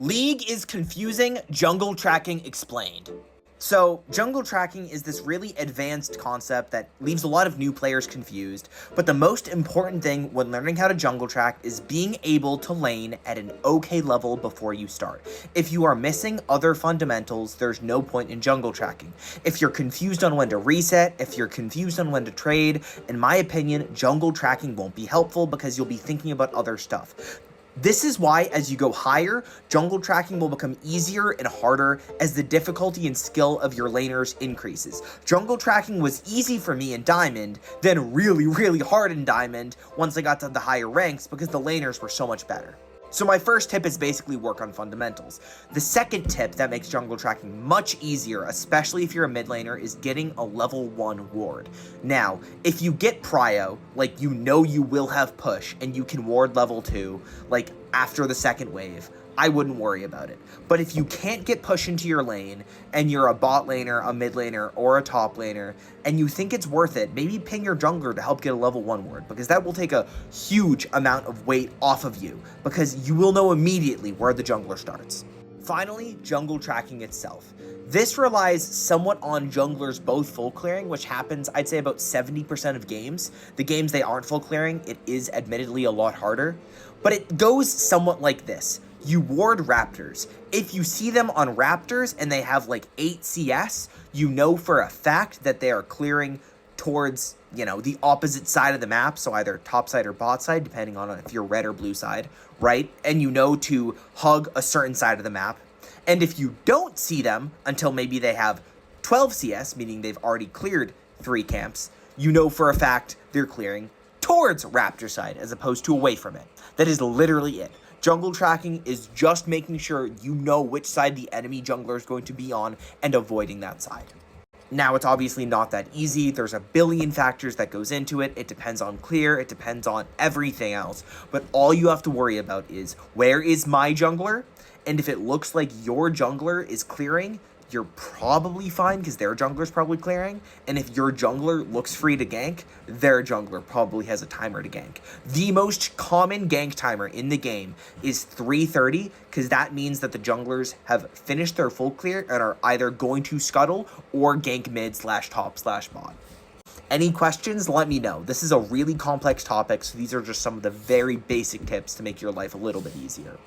League is confusing, jungle tracking explained. So, jungle tracking is this really advanced concept that leaves a lot of new players confused, but the most important thing when learning how to jungle track is being able to lane at an okay level before you start. If you are missing other fundamentals, there's no point in jungle tracking. If you're confused on when to reset, if you're confused on when to trade, in my opinion, jungle tracking won't be helpful because you'll be thinking about other stuff. This is why, as you go higher, jungle tracking will become easier and harder as the difficulty and skill of your laners increases. Jungle tracking was easy for me in Diamond, then really hard in Diamond once I got to the higher ranks because the laners were so much better. So my first tip is basically work on fundamentals. The second tip that makes jungle tracking much easier, especially if you're a mid laner, is getting a level 1 ward. Now, if you get prio, like you know you will have push and you can ward level 2, like after the second wave, I wouldn't worry about it. But if you can't get push into your lane, and you're a bot laner, a mid laner, or a top laner, and you think it's worth it, maybe ping your jungler to help get a level 1 ward, because that will take a huge amount of weight off of you, because you will know immediately where the jungler starts. Finally, jungle tracking itself. This relies somewhat on junglers both full clearing, which happens, I'd say, about 70% of games. The games they aren't full clearing, it is admittedly a lot harder, but it goes somewhat like this. You ward raptors. If you see them on raptors and they have like 8 CS, you know for a fact that they are clearing towards, the opposite side of the map, so either top side or bot side, depending on if you're red or blue side, right? And you know to hug a certain side of the map. And if you don't see them until maybe they have 12 CS, meaning they've already cleared 3 camps, you know for a fact they're clearing towards raptor side as opposed to away from it. That is literally it. Jungle tracking is just making sure you know which side the enemy jungler is going to be on and avoiding that side. Now, it's obviously not that easy. There's a billion factors that goes into it. It depends on clear. It depends on everything else. But all you have to worry about is, where is my jungler? And if it looks like your jungler is clearing, you're probably fine because their jungler's probably clearing. And if your jungler looks free to gank, their jungler probably has a timer to gank. The most common gank timer in the game is 3:30 because that means that the junglers have finished their full clear and are either going to scuttle or gank mid/top/bot. Any questions? Let me know. This is a really complex topic, so these are just some of the very basic tips to make your life a little bit easier.